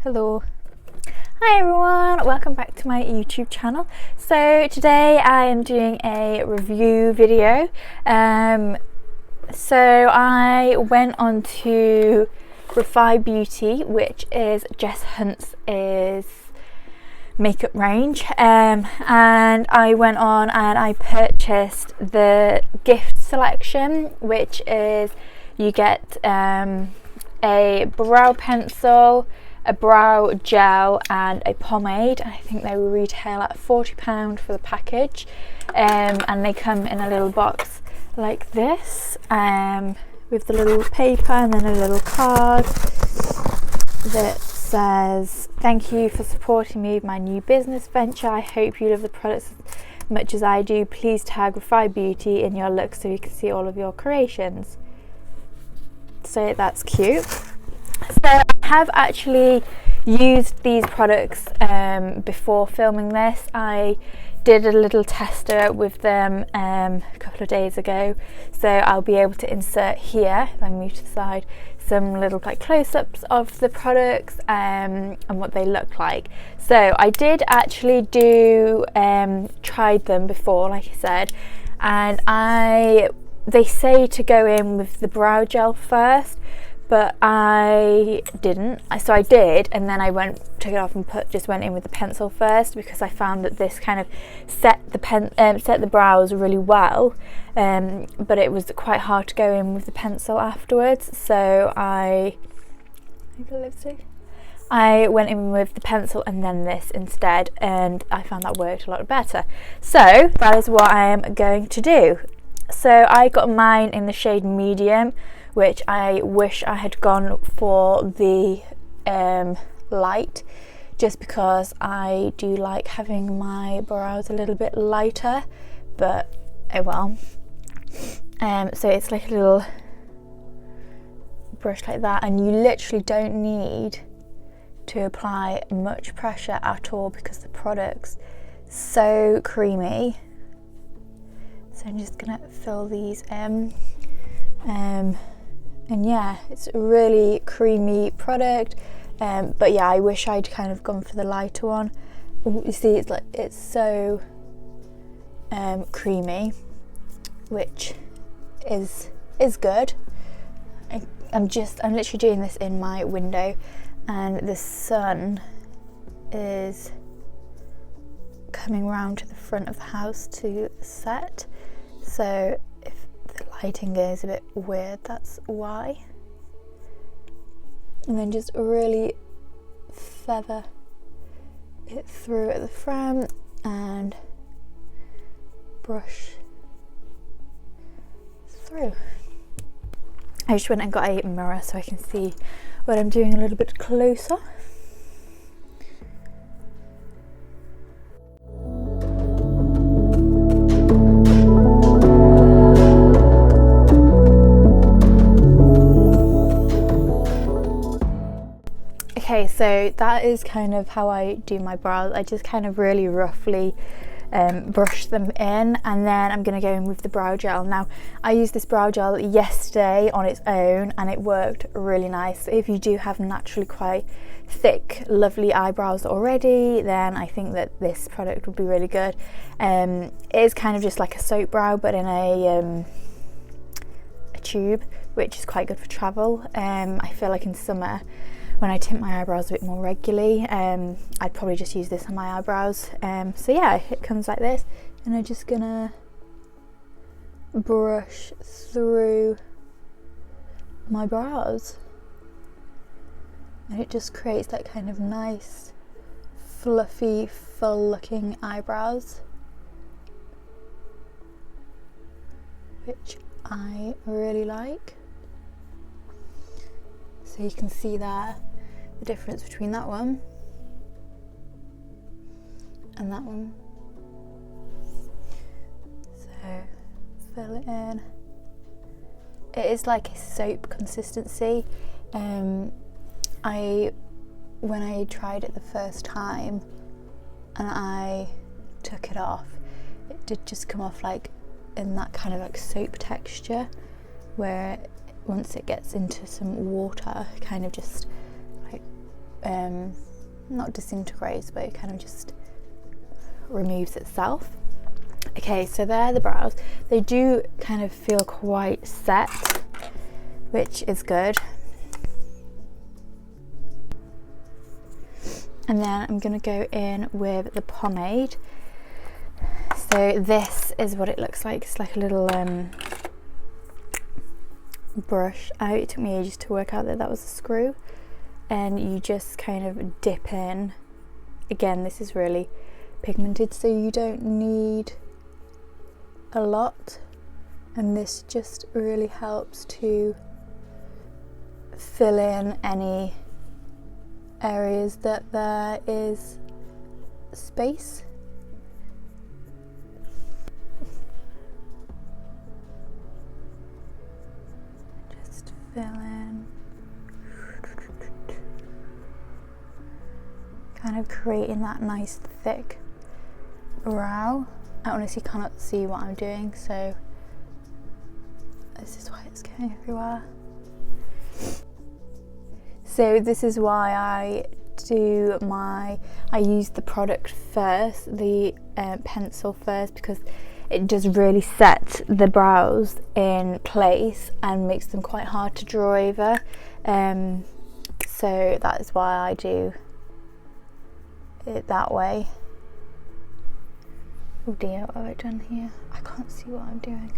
Hello. Hi everyone, welcome back to my YouTube channel. So today I am doing a review video. So I went on to Refy Beauty, which is Jess Hunt's makeup range, and I went on and I purchased the gift selection, which is you get a brow pencil, a brow gel and a pomade. I think they will retail at £40 for the package, and they come in a little box like this, with the little paper and then a little card that says, "Thank you for supporting me with my new business venture. I hope you love the products as much as I do. Please tag Refy Beauty in your look so you can see all of your creations." So that's cute. So I have actually used these products before filming this. I did a little tester with them a couple of days ago, so I'll be able to insert here, if I move to the side, some little close-ups of the products and what they look like. So I did actually tried them before, like I said, and they say to go in with the brow gel first, but I didn't. So I did, and then I took it off and just went in with the pencil first, because I found that this kind of set the brows really well, but it was quite hard to go in with the pencil afterwards. So I went in with the pencil and then this instead, and I found that worked a lot better. So that is what I am going to do. So I got mine in the shade medium, which I wish I had gone for the light, just because I do like having my brows a little bit lighter, but oh well. So it's like a little brush like that, and you literally don't need to apply much pressure at all because the product's so creamy. So I'm just gonna fill these in. And yeah, it's a really creamy product, but yeah, I wish I'd kind of gone for the lighter one. You see, it's so creamy, which is good. I'm literally doing this in my window, and the sun is coming round to the front of the house to set, so if the lighting is a bit weird, that's why. And then just really feather it through at the front and brush through. I just went and got a mirror so I can see what I'm doing a little bit closer. Okay, so that is kind of how I do my brows. I just kind of really roughly brush them in, and then I'm going to go in with the brow gel. Now, I used this brow gel yesterday on its own and it worked really nice. If you do have naturally quite thick, lovely eyebrows already, then I think that this product would be really good. It is kind of just like a soap brow, but in a tube, which is quite good for travel. I feel like in summer, when I tint my eyebrows a bit more regularly, I'd probably just use this on my eyebrows. So yeah, it comes like this, and I'm just gonna brush through my brows, and it just creates that kind of nice, fluffy, full-looking eyebrows, which I really like. So you can see there the difference between that one and that one. So fill it in. It is like a soap consistency. When I tried it the first time and I took it off, it did just come off like in that kind of like soap texture, where once it gets into some water, it kind of just like not disintegrates, but it kind of just removes itself. Okay, so they're the brows. They do kind of feel quite set, which is good. And then I'm going to go in with the pomade. So this is what it looks like. It's like a little brush out. It took me ages to work out that that was a screw. And you just kind of dip in. Again, this is really pigmented, so you don't need a lot. And this just really helps to fill in any areas that there is space. Just fill in, kind of creating that nice thick brow. I honestly cannot see what I'm doing, so this is why it's going everywhere. So this is why I use the product first, the pencil first, because it does really set the brows in place and makes them quite hard to draw over. So that is why I do it that way. Oh dear, what have I done here? I can't see what I'm doing.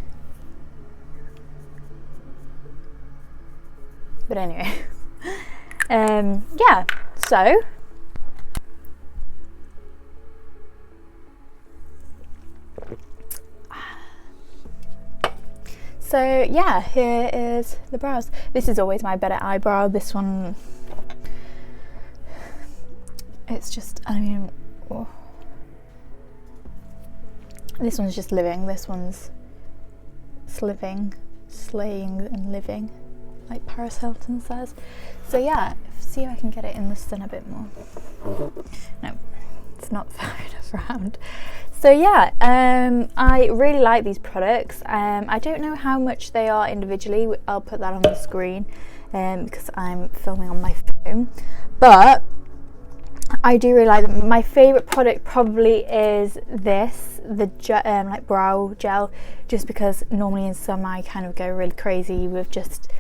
But anyway. Yeah, so yeah, here is the brows. This is always my better eyebrow. This one, it's just, I mean, oh. This one's just living, this one's sliving, slaying and living, like Paris Hilton says. So yeah, see if I can get it in the sun a bit more. No, it's not far enough round. So yeah, I really like these products. I don't know how much they are individually. I'll put that on the screen because I'm filming on my phone. But I do really like them. My favourite product probably is this, the like brow gel, just because normally in summer I kind of go really crazy with just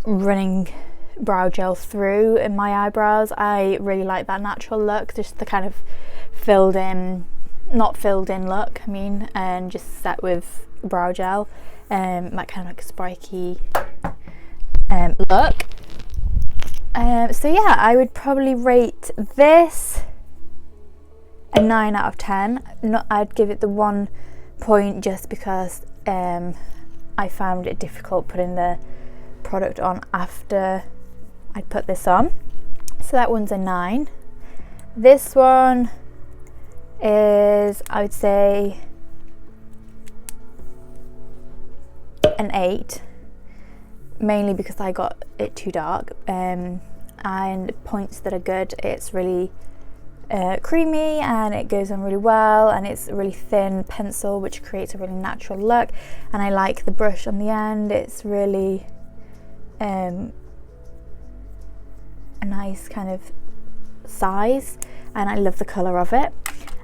running brow gel through in my eyebrows. I really like that natural look, just the kind of filled in, not filled in look, I mean, and just set with brow gel, that kind of like spiky look. So yeah, I would probably rate this a 9 out of 10. I'd give it the 1 point just because I found it difficult putting the product on after I put this on. So that one's a 9. This one is, I would say, an 8. Mainly because I got it too dark, and points that are good. It's really creamy and it goes on really well, and it's a really thin pencil which creates a really natural look, and I like the brush on the end. It's really a nice kind of size, and I love the colour of it.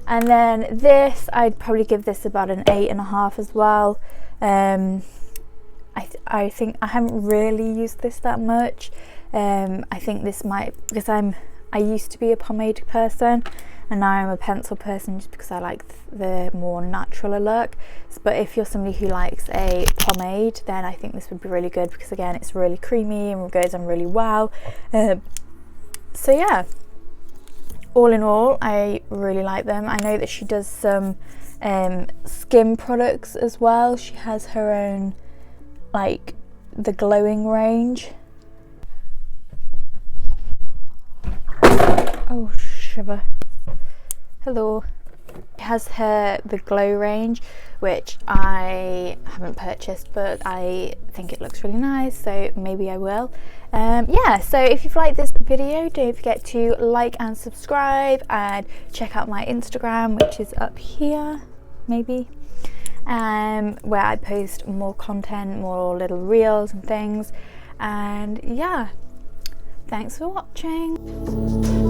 And then this, I'd probably give this about an 8.5 as well. I think I haven't really used this that much. I think this might, because I used to be a pomade person and now I'm a pencil person just because I like the more natural look. But if you're somebody who likes a pomade, then I think this would be really good because again, it's really creamy and goes on really well. So yeah, all in all, I really like them. I know that she does some skin products as well. She has her own, like the glowing range. Oh shiver. Hello. She has the glow range, which I haven't purchased, but I think it looks really nice, so maybe I will. Yeah, so if you've liked this video, don't forget to like and subscribe, and check out my Instagram, which is up here maybe, where I post more content, more little reels and things. And yeah, Thanks for watching.